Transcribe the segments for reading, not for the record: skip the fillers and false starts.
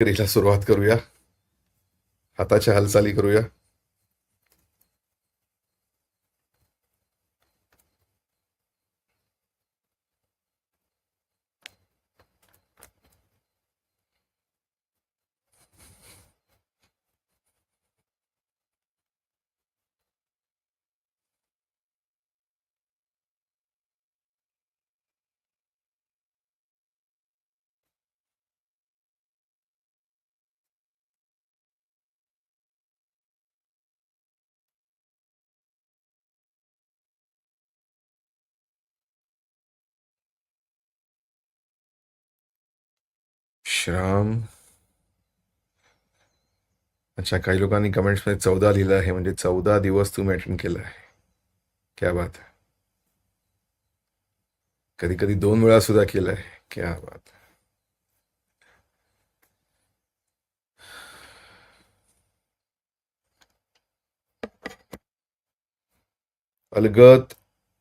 क्रियेला सुरुवात करूया. हाताच्या हालचाली करूया. श्राम. अच्छा, काही लोकांनी कमेंट्समध्ये 14 लिहिलं आहे, म्हणजे 14 दिवस तुम्ही अटेंड केलं आहे. क्या बात है. कधी कधी 2 वेळा सुद्धा केलं आहे. क्या बात है. अलगद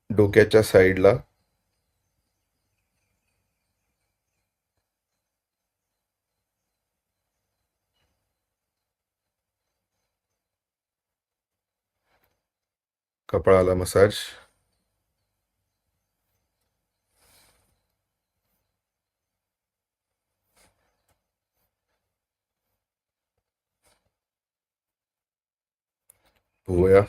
डोक्याच्या साईडला. कपाळाला मसाज. भुवया.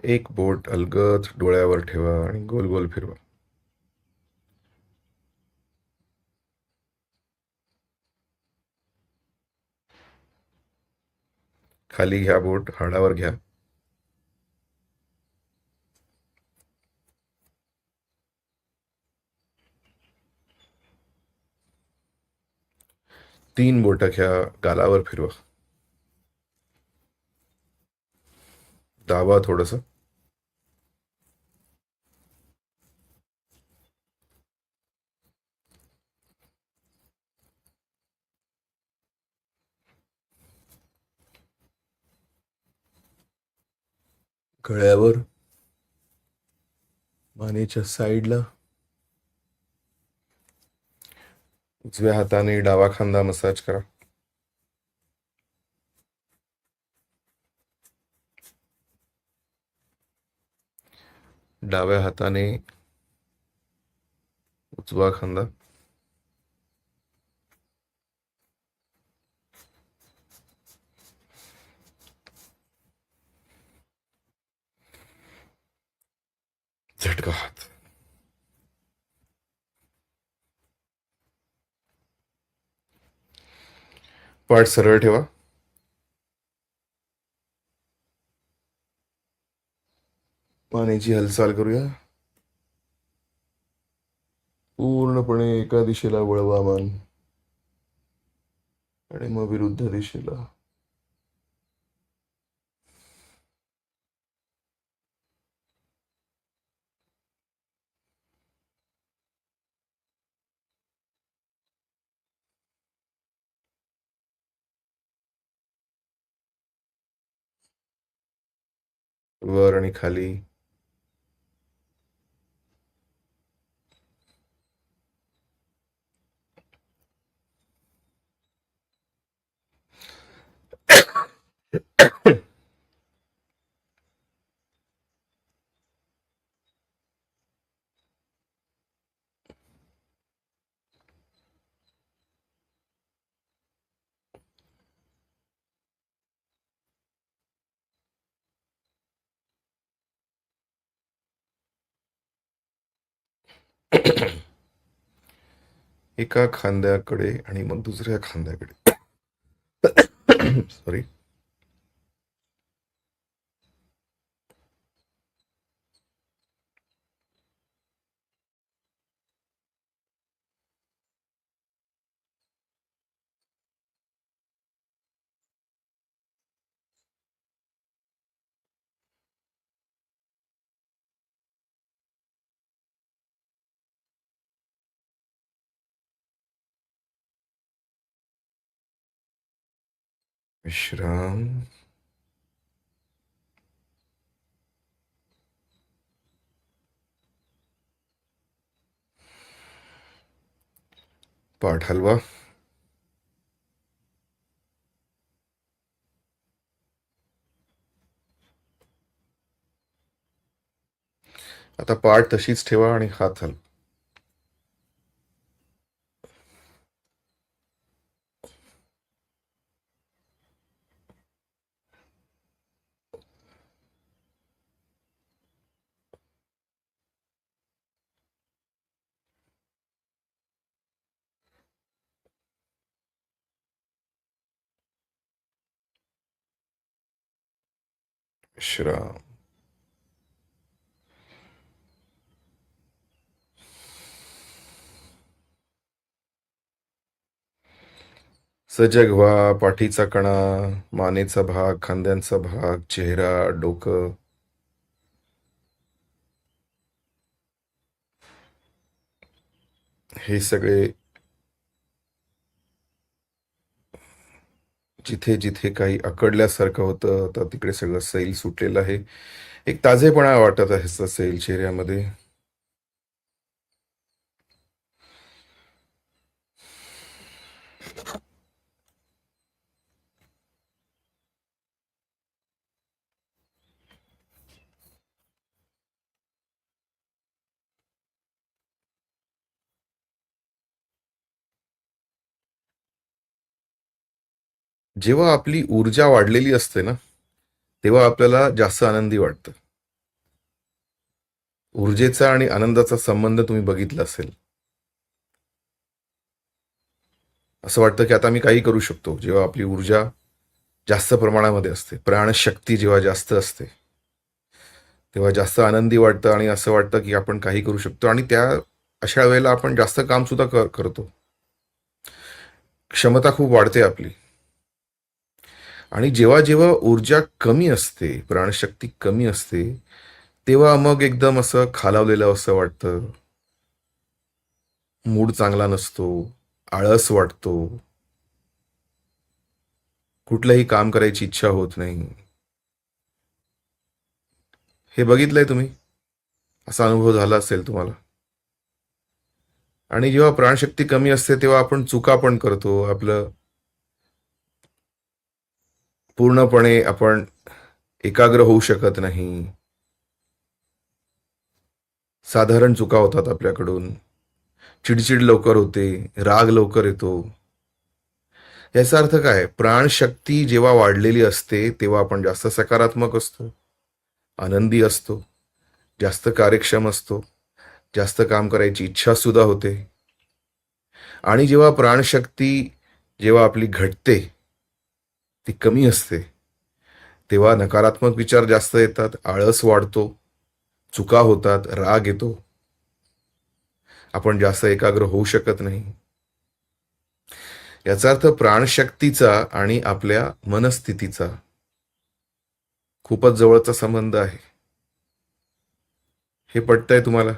एक बोट अलगद डोळ्यावर ठेवा आणि गोल गोल फिरवा. खाली घ्या बोट, हाडावर घ्या. तीन बोटं घ्या, गालावर फिरवा. दाबा थोडंसं. गळ्यावर, मानेच्या साईडला. उजव्या हाताने डावा खांदा मसाज करा. डाव्या हाताने उजवा खांदा. झटका हात. पाठ सरळ ठेवा. मानेची हालचाल करूया. पूर्णपणे एका दिशेला वळवा मान आणि मग विरुद्ध दिशेला. वर आणि खाली. एका खांद्याकडे आणि मग दुसऱ्या खांद्याकडे. सॉरी. विश्राम. पाठ हलवा. आता पाठ तशीच ठेवा आणि हात हलवा. विश्राम. सजग व्हा. पाठीचा कणा, मानेचा भाग, खांद्यांचा भाग, चेहरा, डोकं, हे सगळे जिथे जिथे काही अकडल्यासारखं होतं तर तिकडे सगळं सैल सुटलेलं आहे. एक ताजेपणा वाटत आहे सैल चेहऱ्यामध्ये. जेव्हा आपली ऊर्जा वाढलेली असते ना, तेव्हा आपल्याला जास्त आनंदी वाटतं. ऊर्जेचा आणि आनंदाचा संबंध तुम्ही बघितला असेल. असं वाटतं की आता मी काही करू शकतो. जेव्हा आपली ऊर्जा जास्त प्रमाणामध्ये असते, प्राणशक्ती जेव्हा जास्त असते, तेव्हा जास्त आनंदी वाटतं आणि असं वाटतं की आपण काही करू शकतो आणि त्या अशा वेळेला आपण जास्त काम सुद्धा करतो. क्षमता खूप वाढते आपली. आणि जेव्हा जेव्हा ऊर्जा कमी असते, प्राणशक्ती कमी असते, तेव्हा मग एकदम असं खालावलेलं असं वाटतं. मूड चांगला नसतो, आळस वाटतो, कुठलंही काम करायची इच्छा होत नाही. हे बघितलंय तुम्ही? असा अनुभव झाला असेल तुम्हाला. आणि जेव्हा प्राणशक्ती कमी असते तेव्हा आपण चुका पण करतो. आपलं पूर्णपणे आपण एकाग्र होऊ शकत नाही. साधारण चुका होतात आपल्याकडून. चिडचिड लवकर होते, राग लवकर येतो. याचा अर्थ काय? प्राणशक्ती जेव्हा वाढलेली असते तेव्हा आपण जास्त सकारात्मक असतो, आनंदी असतो, जास्त कार्यक्षम असतो, जास्त काम करायची इच्छा सुद्धा होते. आणि जेव्हा प्राणशक्ती जेव्हा आपली घटते, ती कमी असते, तेव्हा नकारात्मक विचार जास्त येतात, आळस वाढतो, चुका होतात, राग येतो. आपण जास्त एकाग्र होऊ शकत नाही. याचा अर्थ प्राणशक्तीचा आणि आपल्या मनस्थितीचा खूपच जवळचा संबंध आहे. हे पटतंय तुम्हाला?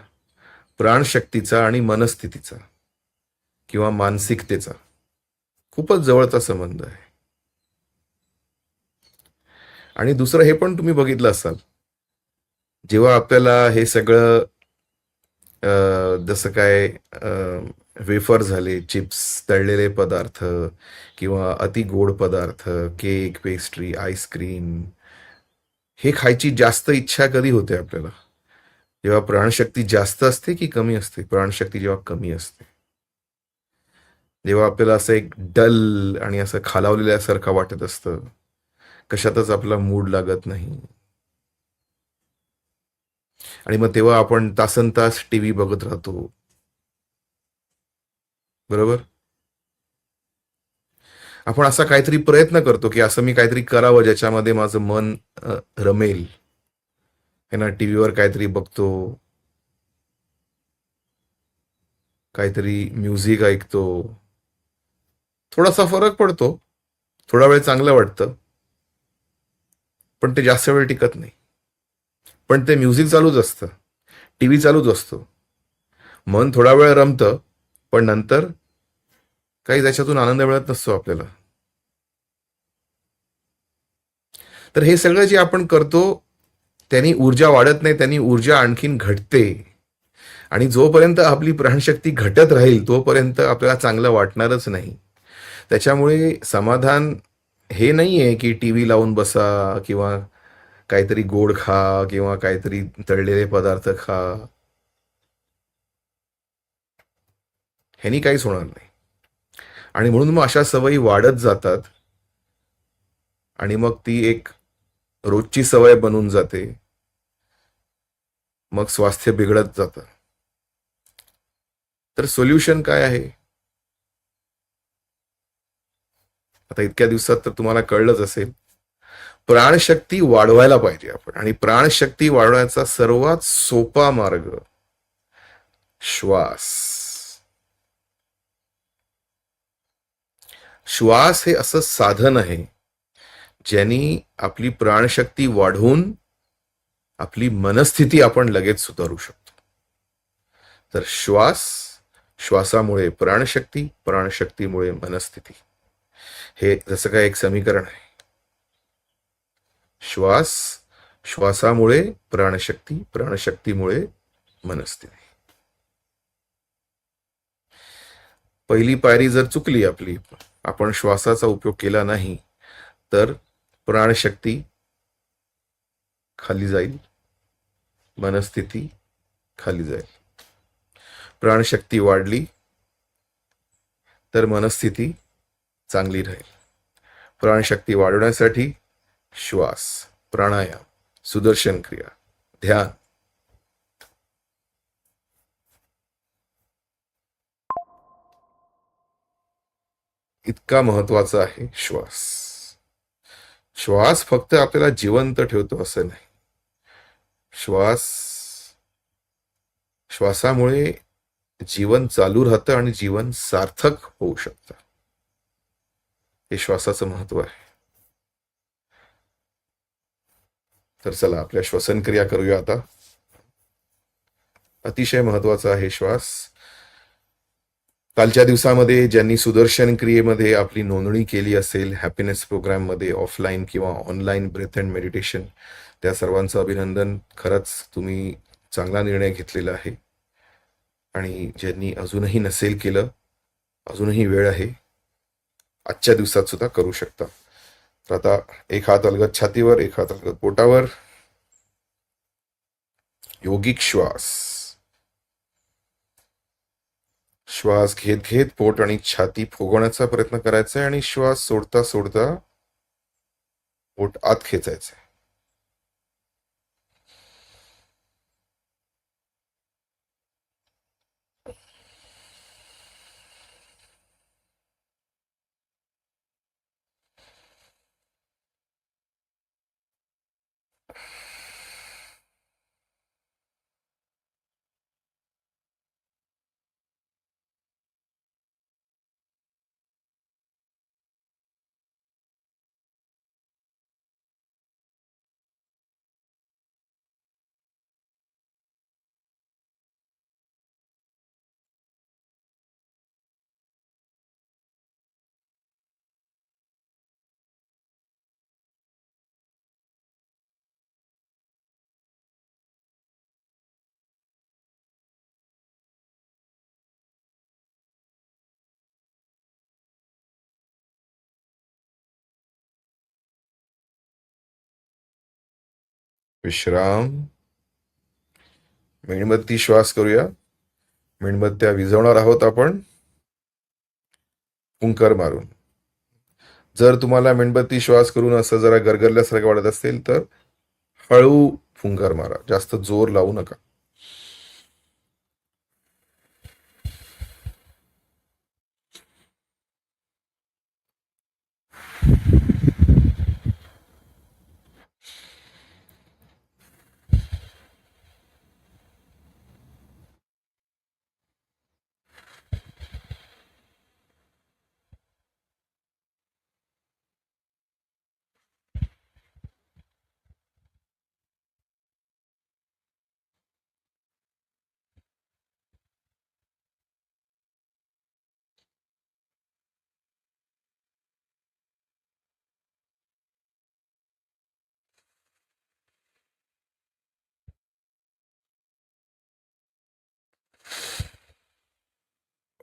प्राणशक्तीचा आणि मनस्थितीचा किंवा मानसिकतेचा खूपच जवळचा संबंध आहे. आणि दुसरं हे पण तुम्ही बघितलं असाल, जेव्हा आपल्याला हे सगळं जसं काय वेफर झाले, चिप्स, तळलेले पदार्थ किंवा अति गोड पदार्थ, केक, पेस्ट्री, आईस्क्रीम, हे खायची जास्त इच्छा कधी होते आपल्याला? जेव्हा प्राणशक्ती जास्त असते की कमी असते? प्राणशक्ती जेव्हा कमी असते. जेव्हा आपल्याला असं एक डल आणि असं खालावलेल्यासारखं वाटत असतं, कशातच आपला मूड लागत नाही. आणि मग तेव्हा आपण तासनतास टीव्ही बघत राहतो. बरोबर? आपण असा काहीतरी प्रयत्न करतो, की असं मी काहीतरी करावं ज्याच्यामध्ये माझं मन रमेल. है ना, टीव्हीवर काहीतरी बघतो, काहीतरी म्युझिक ऐकतो. थोडासा फरक पडतो. थोडा वेळ चांगलं वाटतं. पण ते जास्त वेळ टिकत नाही. पण ते म्युझिक चालूच असतं. टीव्ही चालूच असतो. मन थोडा वेळ रमतं, पण नंतर काही त्याच्यातून आनंद मिळत नसतो आपल्याला. तर हे सगळं जे आपण करतो त्यांनी ऊर्जा वाढत नाही, त्यांनी ऊर्जा आणखीन घटते. आणि जोपर्यंत आपली प्राणशक्ती घटत राहील तोपर्यंत आपल्याला चांगलं वाटणारच नाही. त्याच्यामुळे समाधान हे नाहीये की टीव्ही लावून बसा किंवा काहीतरी गोड खा किंवा काहीतरी तळलेले पदार्थ खा. ह्यानी काहीच होणार नाही. आणि म्हणून मग अशा सवयी वाढत जातात आणि मग ती एक रोजची सवय बनून जाते. मग स्वास्थ्य बिघडत जातं. तर सोल्युशन काय आहे? आता इतक्या दिवसात तर तुम्हाला कळलंच असेल. प्राणशक्ती वाढवायला पाहिजे आपण. आणि प्राणशक्ती वाढवण्याचा सर्वात सोपा मार्ग श्वास. श्वास हे असं साधन आहे ज्यांनी आपली प्राणशक्ती वाढवून आपली मनस्थिती आपण लगेच सुधारू शकतो. तर श्वासामुळे प्राणशक्ती, प्राणशक्तीमुळे मनस्थिती. हे जसं काय एक समीकरण आहे. श्वासामुळे प्राणशक्ती, प्राणशक्तीमुळे मनस्थिती. पहिली पायरी जर चुकली आपली, आपण श्वासाचा उपयोग केला नाही, तर प्राणशक्ती खाली जाईल, मनस्थिती खाली जाईल. प्राणशक्ती वाढली तर मनस्थिती चांगली राहील. प्राणशक्ती वाढवण्यासाठी श्वास, प्राणायाम, सुदर्शन क्रिया, ध्यान. इतका महत्वाचा आहे श्वास. श्वास फक्त आपल्याला जिवंत ठेवतो असं नाही. श्वासामुळे जीवन चालू राहतं आणि जीवन सार्थक होऊ शकतं. हे श्वासाचं महत्व आहे. तर चला आपल्या श्वसन क्रिया करूया आता. अतिशय महत्वाचा आहे श्वास. कालच्या दिवसामध्ये ज्यांनी सुदर्शन क्रियेमध्ये आपली नोंदणी केली असेल, हॅपीनेस प्रोग्राम मध्ये ऑफलाईन किंवा ऑनलाईन ब्रेथ अँड मेडिटेशन, त्या सर्वांचं अभिनंदन. खरंच तुम्ही चांगला निर्णय घेतलेला आहे. आणि ज्यांनी अजूनही नसेल केलं, अजूनही वेळ आहे. आजच्या दिवसात सुद्धा करू शकता. तर आता एक हात अलगद छातीवर, एक हात अलगद पोटावर. योगिक श्वास. श्वास घेत घेत पोट आणि छाती फुगवण्याचा प्रयत्न करायचा आहे आणि श्वास सोडता सोडता पोट आत खेचायचं. विश्राम. मेणबत्ती श्वास करूया. मेणबत्त्या विझवणार आहोत आपण पुंकर मारून. जर तुम्हाला मेणबत्ती श्वास करून असं जरा गरगरल्यासारखं वाटत असेल तर हळू फुंकर मारा, जास्त जोर लावू नका.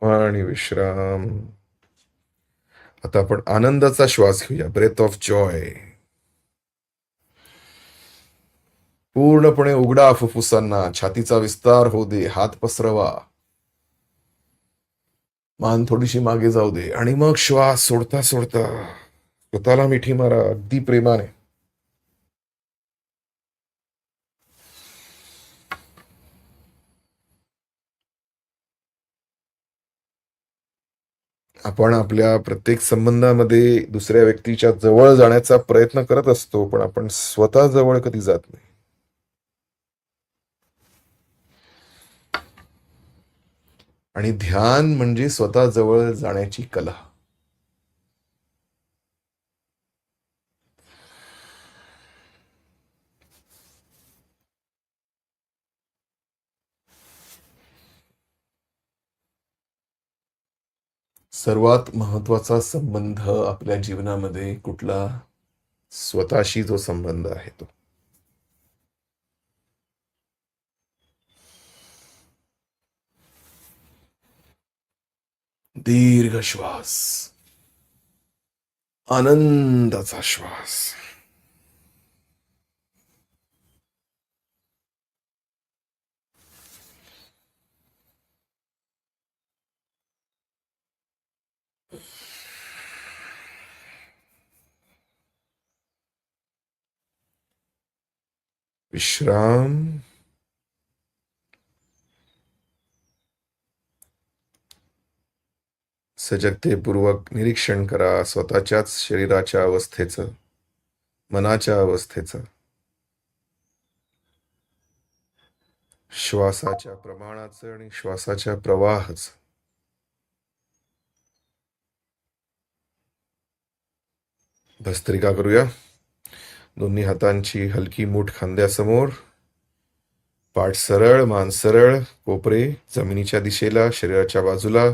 आणि विश्राम. आता आपण आनंदाचा श्वास घेऊया, ब्रेथ ऑफ जॉय. पूर्णपणे उघडा फुफ्फुसांना, छातीचा विस्तार होऊ दे, हात पसरवा, मान थोडीशी मागे जाऊ दे आणि मग श्वास सोडता सोडता स्वतःला मिठी मारा अगदी प्रेमाने. आपण आपल्या प्रत्येक संबंधामध्ये दुसऱ्या व्यक्तीच्या जवळ जाण्याचा प्रयत्न करत असतो, पण आपण स्वतः जवळ कधी जात नाही. आणि ध्यान म्हणजे स्वतः जवळ जाण्याची कला. सर्वात महत्वाचा संबंध आपल्या जीवनामध्ये कुठला? स्वतःशी जो संबंध आहे तो. दीर्घ श्वास, आनंदाचा श्वास. विश्राम. सजगतेपूर्वक निरीक्षण करा स्वतःच्याच शरीराच्या अवस्थेचं, मनाच्या अवस्थेचं, श्वासाच्या प्रमाणाचं आणि श्वासाच्या प्रवाहाचं. भस्त्रिका करूया. दोन्ही हातांची हलकी मूठ खांद्यासमोर, पाठ सरळ, मान सरळ, कोपरे जमिनीच्या दिशेला, शरीराच्या बाजूला,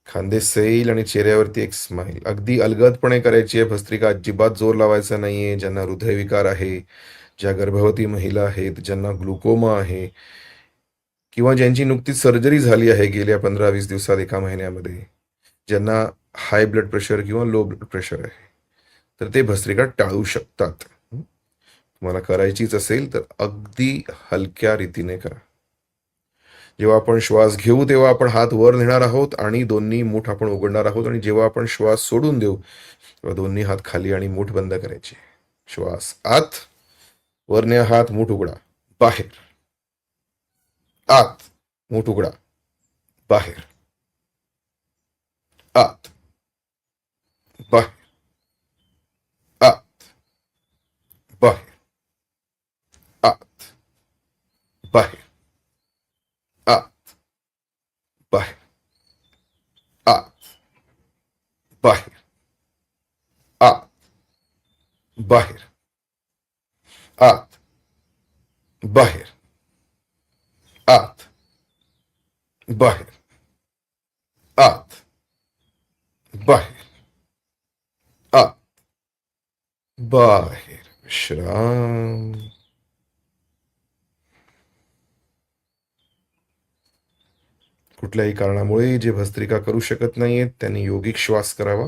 खांदे सैल आणि चेहऱ्यावरती एक स्माईल. अगदी अलगदपणे करायची आहे भस्त्रिका, अजिबात जोर लावायचा नाहीये. ज्यांना हृदयविकार आहे, ज्या गर्भवती महिला आहेत, ज्यांना ग्लुकोमा आहे, किंवा ज्यांची नुकतीच सर्जरी झाली आहे गेल्या 15-20 दिवसात, एका महिन्यामध्ये, ज्यांना हाय ब्लड प्रेशर किंवा लो ब्लड प्रेशर आहे, तर ते भस्त्रिका टाळू शकतात. तुम्हाला करायचीच असेल तर अगदी हलक्या रीतीने करा. जेव्हा आपण श्वास घेऊ तेव्हा आपण हात वर नेणार आहोत आणि दोन्ही मूठ आपण उघडणार आहोत, आणि जेव्हा आपण श्वास सोडून देऊ तेव्हा दोन्ही हात खाली आणि मूठ बंद करायची. श्वास आत, वर न्या हात, मूठ उघडा, बाहेर, आत, मूठ उघडा, बाहेर, आत, बाहेर, आत, बाहेर, आत, बाहेर, आत, बाहेर, आत, बाहेर, आत, बाहेर, आत, बाहेर, आत, बाहेर, आत, बाहेर, आत, बाहेर. विश्राम. कुठल्याही कारणामुळे जे भस्त्रिका करू शकत नाहीयेत त्यांनी योगिक श्वास करावा.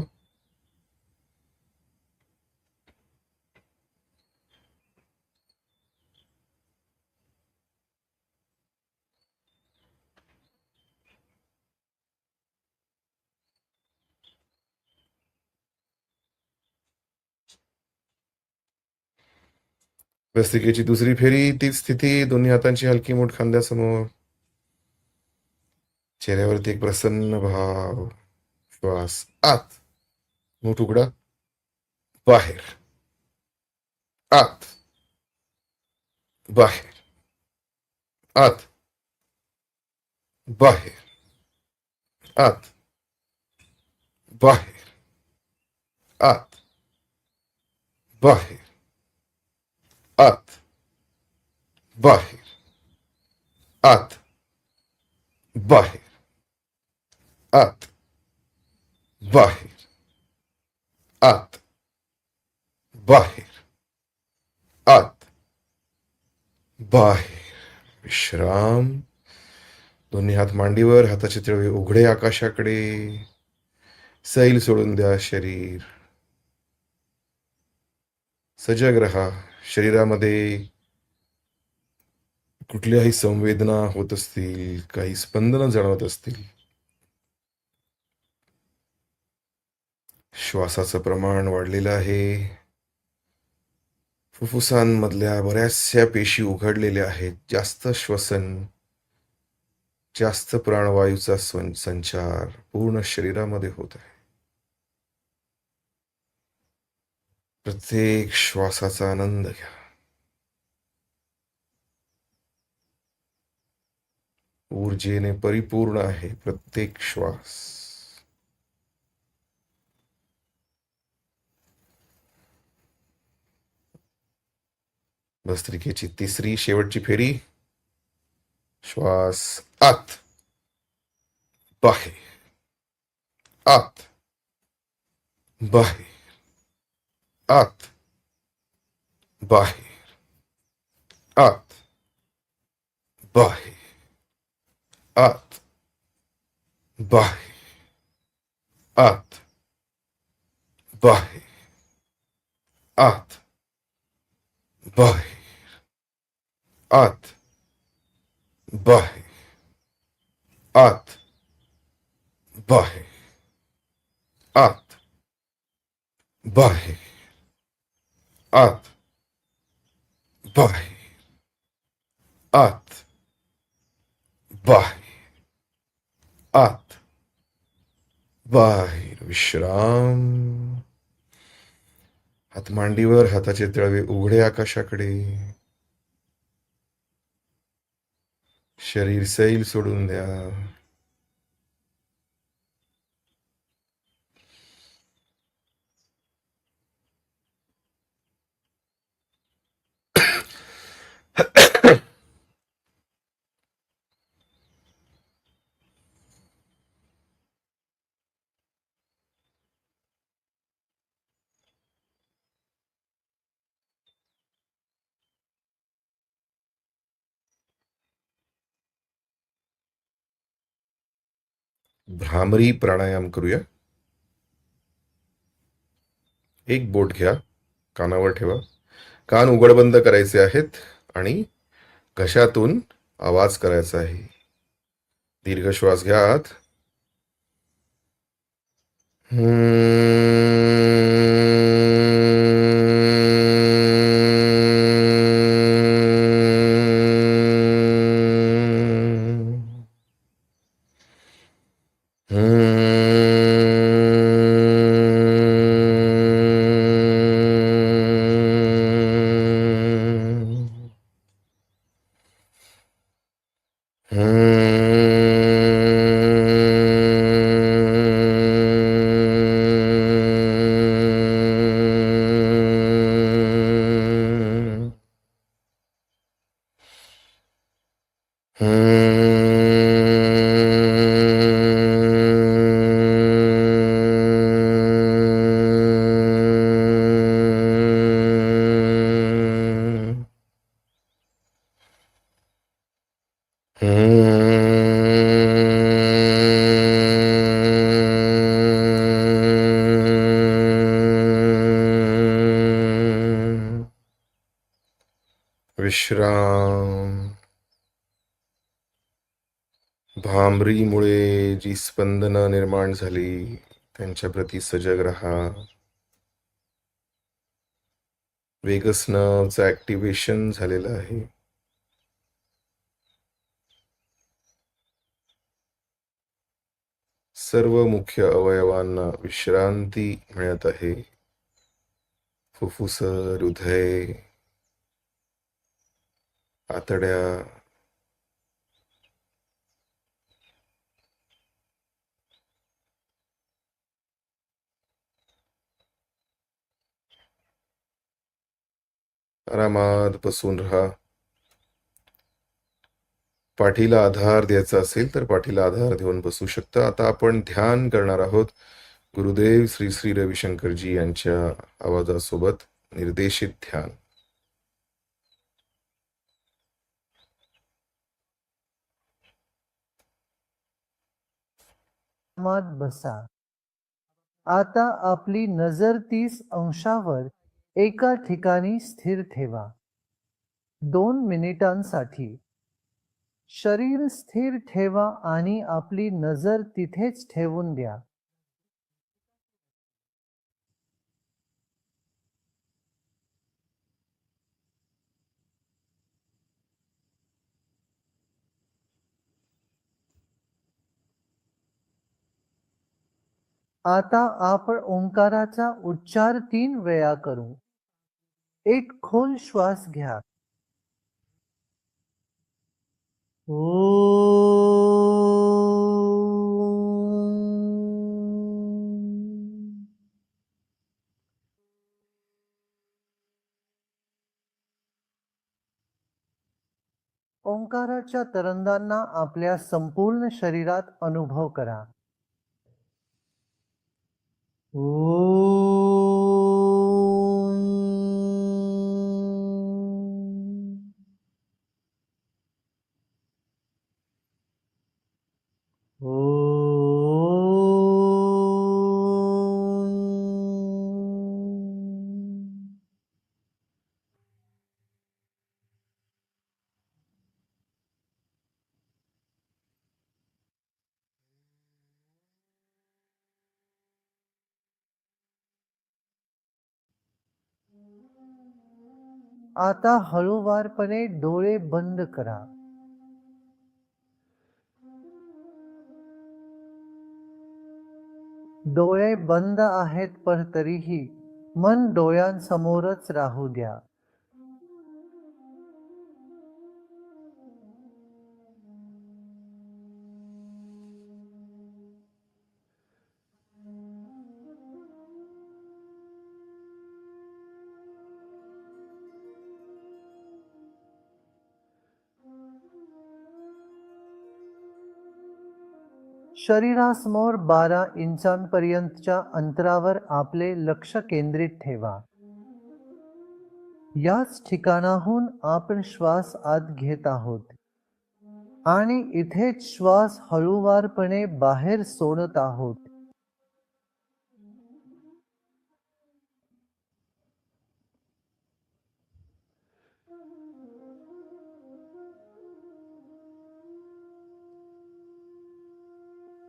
भस्त्रिकेची दुसरी फेरी, तीच स्थिती, दोन्ही हातांची हलकी मूठ खांद्यासमोर, चेहऱ्यावरती एक प्रसन्न भाव. श्वास आत, मूठ उघडा, बाहेर, आत, बाहेर, आत, बाहेर, आत, बाहेर, आत, बाहेर, आत, बाहेर, आत, बाहेर, आत, बाहेर, आत, बाहेर, आत, बाहेर. विश्राम. दोन्ही हात मांडीवर, हाताचे तळवे उघडे आकाशाकडे. सैल सोडून द्या शरीर. सजग रहा. शरीरामध्ये कुठल्याही संवेदना होत असतील, काही स्पंदनं जाणवत असतील, श्वासाचं प्रमाण वाढलेलं आहे. फुफ्फुसांमधल्या बऱ्याचशा पेशी उघडलेल्या आहेत. जास्त श्वसन, जास्त प्राणवायूचा संचार पूर्ण शरीरामध्ये होत आहे. प्रत्येक श्वासाचा आनंद घ्या. ऊर्जेने परिपूर्ण आहे प्रत्येक श्वास. भस्त्रिकेची तिसरी शेवटची फेरी. श्वास आत, बाहेर, आत, बाहेर, आत, बाहेर, आत, बाहेर, आत, बाहेर, आत, बाहेर, आत, बाहेर, आत, बाहेर, आत, बाहेर, आत, बाहेर, आत, बाहेर, आत, बाहेर, आत, बाहेर. विश्राम. हात मांडीवर, हाताचे तळवे उघडे आकाशाकडे. शरीर सैल सोडून द्या. भ्रामरी प्राणायाम करूया. एक बोट घ्या, कानावर ठेवा. कान उघडबंद करायचे आहेत आणि घशातून आवाज करायचा आहे. दीर्घ श्वास घ्या आत. विश्राम. भांबरीमुळे जी स्पंदनं निर्माण झाली त्यांच्या प्रती सजग रहा. वेगस नर्वचं ऍक्टिव्हेशन झालेलं आहे. सर्व मुख्य अवयवांना विश्रांती मिळत आहे. फुफ्फुस, हृदय, आतड्या, आरामात बसून राहा. पाठीला आधार द्यायचा असेल तर पाठीला आधार देऊन बसू शकता. आता आपण ध्यान करणार आहोत गुरुदेव श्री श्री रविशंकरजी यांच्या आवाजासोबत निर्देशित ध्यान. मत बसा. आता आपली नजर 30 अंशावर एका ठिकाणी स्थिर ठेवा. 2 मिनिटांसाठी शरीर स्थिर ठेवा आणि आपली नजर तिथेच ठेवून द्या. आता आपण ओंकाराचा उच्चार 3 वेळा करू. एक खोल श्वास घ्या. ओंकाराच्या तरंगांना आपल्या संपूर्ण शरीरात अनुभव करा. आता हळूवारपणे डोळे बंद करा. डोळे बंद आहेत पण तरीही मन डोळ्यांसमोरच राहू द्या. शरीरासमोर 12 इंचांपर्यंतच्या अंतरावर आपले लक्ष केंद्रित ठेवा. याच ठिकाणाहून आपण श्वास आत घेत आहोत आणि इथेच श्वास हळूवारपणे बाहेर सोडत आहोत.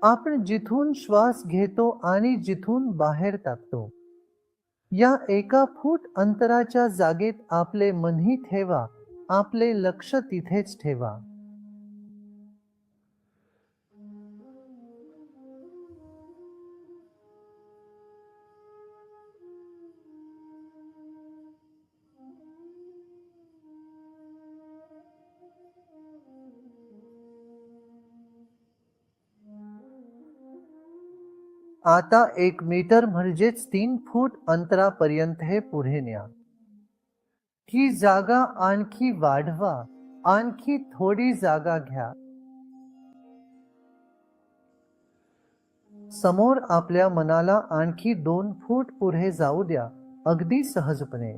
आपण जिथून श्वास घेतो आणि जिथून बाहेर टाकतो या 1 फूट अंतराच्या जागेत आपले मनही ठेवा. आपले लक्ष तिथेच ठेवा. आता 1 मीटर म्हणजेच 3 फूट अंतरापर्यंत हे पुढे न्या. ही जागा आणखी वाढवा. आणखी थोडी जागा घ्या. समोर आपल्या मनाला आणखी 2 फूट पुढे जाऊ द्या. अगदी सहजपणे.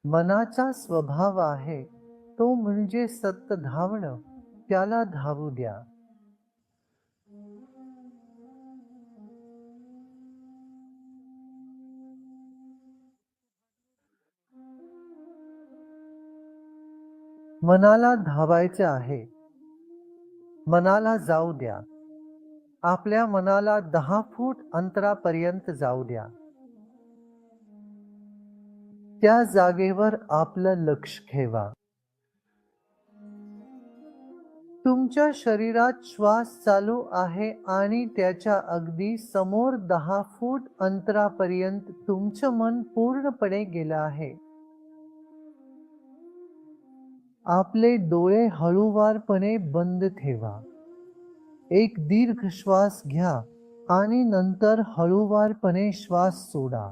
मनाचा स्वभाव आहे तो म्हणजे सतत धावणं. त्याला धावू द्या. मनाला धावायचे आहे. मनाला जाऊ द्या. आपल्या मनाला 10 फूट अंतरापर्यंत जाऊ द्या. त्या जागेवर आपलं लक्ष ठेवा. तुमच्या शरीरात श्वास चालू आहे आणि त्याच्या अगदी समोर 10 फूट अंतरापर्यंत तुमचं मन पूर्णपणे गेलं आहे. आपले डोळे हळूवारपणे बंद ठेवा. एक दीर्घ श्वास घ्या आणि नंतर हळूवारपणे श्वास सोडा.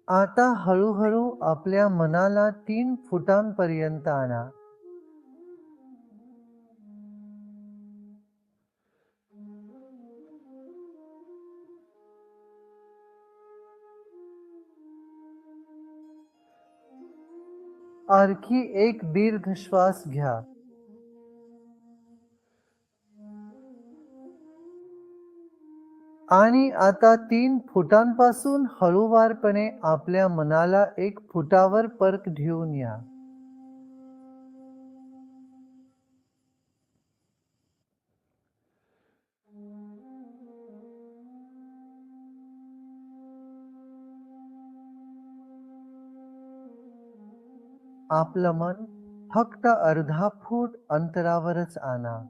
आता हळूहळू आपल्या मनाला 3 फुटांपर्यंत आणा. आणखी एक दीर्घ श्वास घ्या. आणि आता 3 फुटांपासून हळूवारपणे आपल्या मनाला 1 फुटावर परत घेऊन या. आपलं मन फक्त अर्धा फूट अंतरावरच आणा.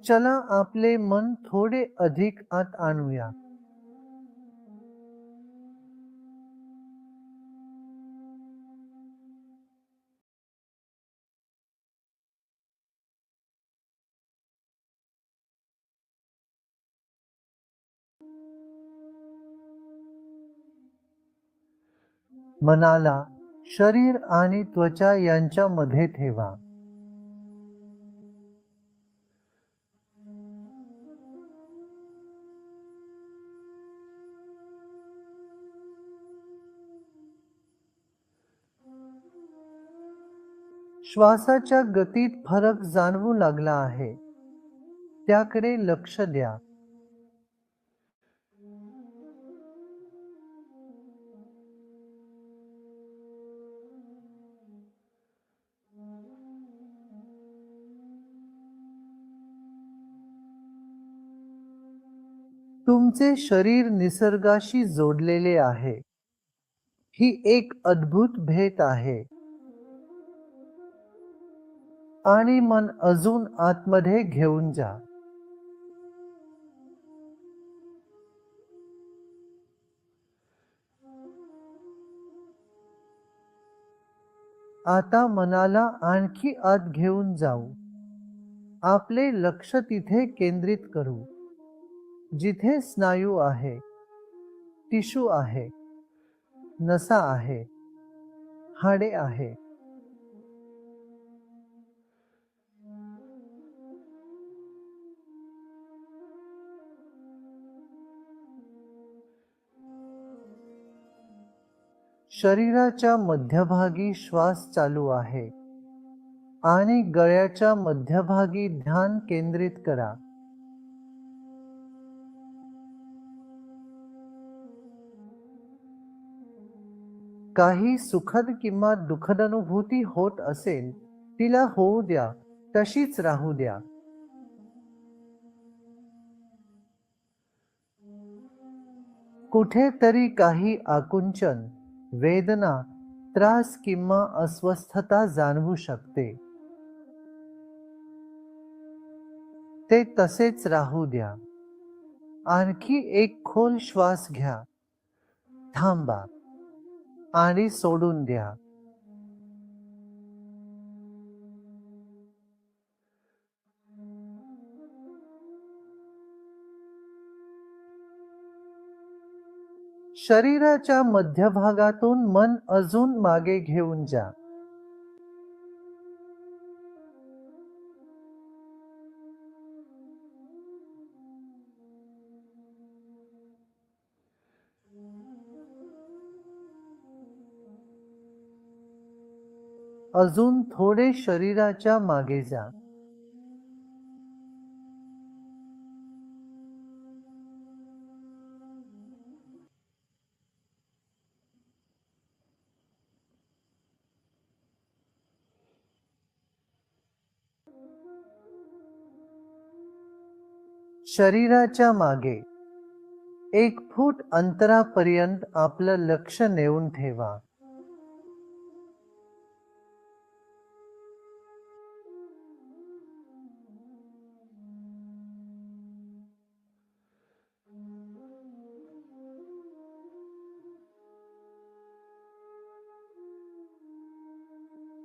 चला आपले मन थोडे अधिक आत आणूया. मनाला शरीर आणि त्वचा यांच्यामध्ये ठेवा. श्वासाच्या गतीत फरक जाणवू लागला आहे, त्याकडे लक्ष द्या. तुमचे शरीर निसर्गाशी जोडलेले आहे. ही एक अद्भुत भेट आहे. आणि मन अजून आतमध्ये घेऊन जा. आता मनाला आणखी आत घेऊन जाऊ. आपले लक्ष तिथे केंद्रित करू, जिथे स्नायू आहे, टिशू आहे, नसा आहे, हाडे आहे. शरीराच्या मध्यभागी श्वास चालू आहे आणि गळ्याच्या मध्यभागी ध्यान केंद्रित करा. काही सुखद किंवा दुःखद अनुभूती होत असेल, तिला होऊ द्या, तशीच राहू द्या. कुठेतरी काही आकुंचन, वेदना, त्रास किंवा अस्वस्थता जाणवू शकते. ते तसेच राहू द्या. आणखी एक खोल श्वास घ्या. थांबा आणि सोडून द्या. शरीराच्या मध्यभागातून मन अजून मागे घेऊन जा. अजून थोडे शरीराच्या मागे जा. शरीराच्या मागे 1 फूट अंतरापर्यंत आपलं लक्ष नेऊन ठेवा.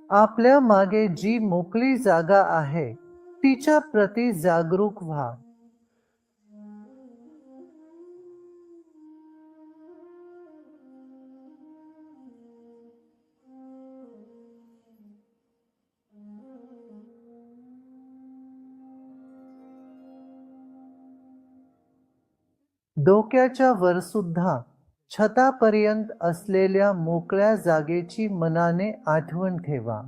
आपल्या मागे जी मोकळी जागा आहे, तिच्या प्रती जागरूक व्हा. डोक्याच्या वर सुद्धा छतापर्यंत असलेल्या मोकळ्या जागेची मनाने आठवण ठेवा.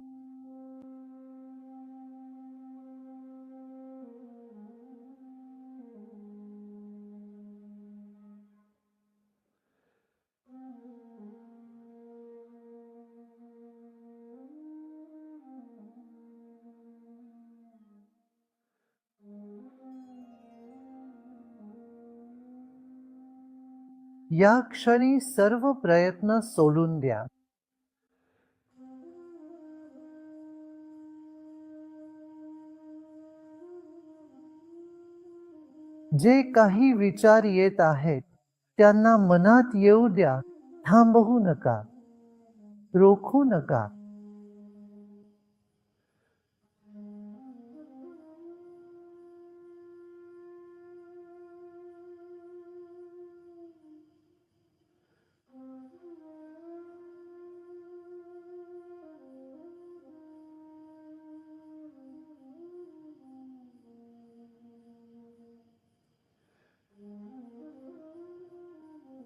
या क्षणी सर्व प्रयत्न सोडून द्या. जे काही विचार येत आहेत त्यांना मनात येऊ द्या. थांबवू नका, रोखू नका.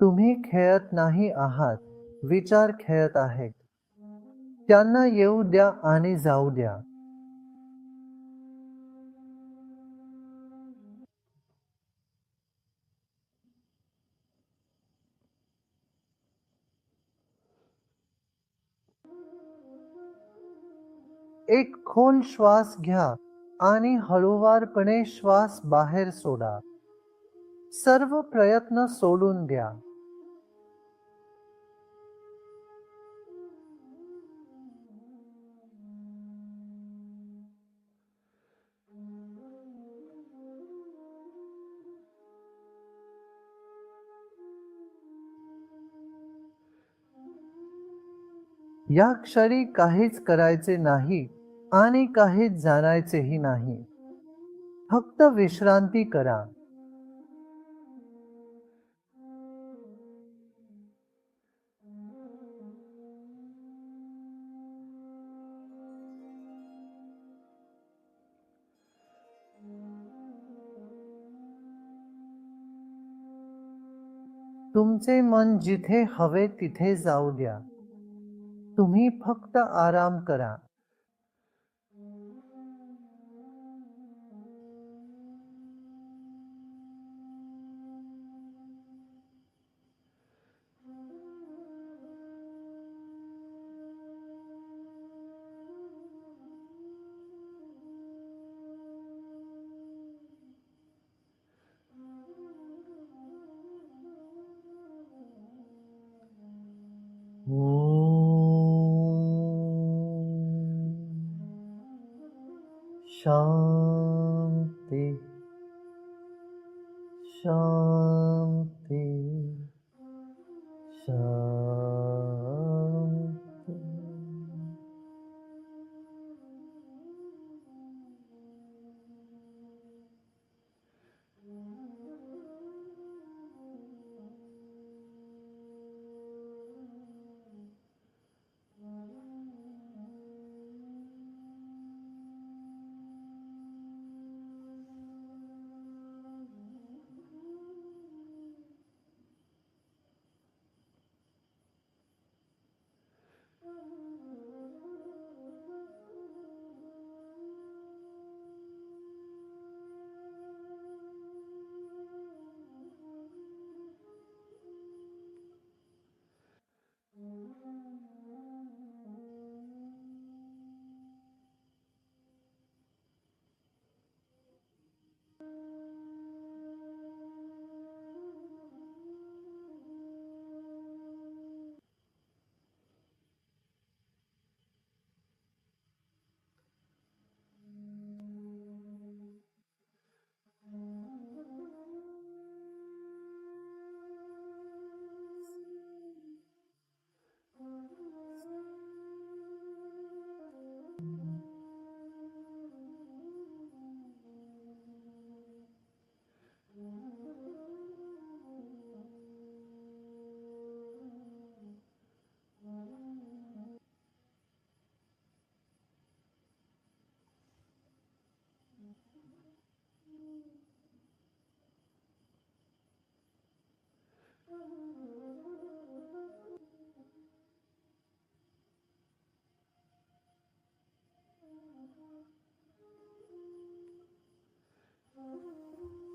तुम्ही खेळत नाही आहात, विचार खेळत आहेत. त्यांना येऊ द्या आणि जाऊ द्या. एक खोल श्वास घ्या आणि हळूवारपणे श्वास बाहेर सोडा. सर्व प्रयत्न सोडून द्या. या क्षणी काहीच करायचे नाही आणि काहीच जाणायचेही नाही. फक्त विश्रांती करा. तुमचे मन जिथे हवे तिथे जाऊ द्या. तुम्ही फक्त आराम करा. शांती, शांती, शांती.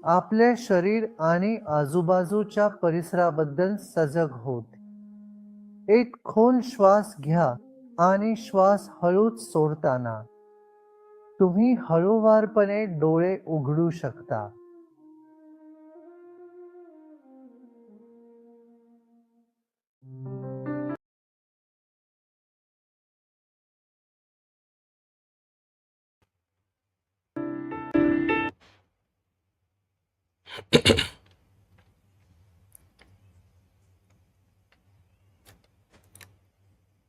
आपले शरीर आणि आजूबाजूच्या परिसराबद्दल सजग होत. एक खोल श्वास घ्या आणि श्वास हळूच सोडताना तुम्ही हळूवारपणे डोळे उघडू शकता.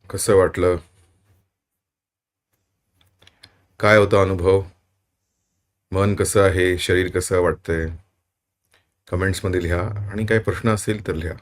कसं वाटलं? काय होता अनुभव? मन कसं आहे? शरीर कसं वाटतंय? कमेंट्समध्ये लिहा आणि काही प्रश्न असेल तर लिहा.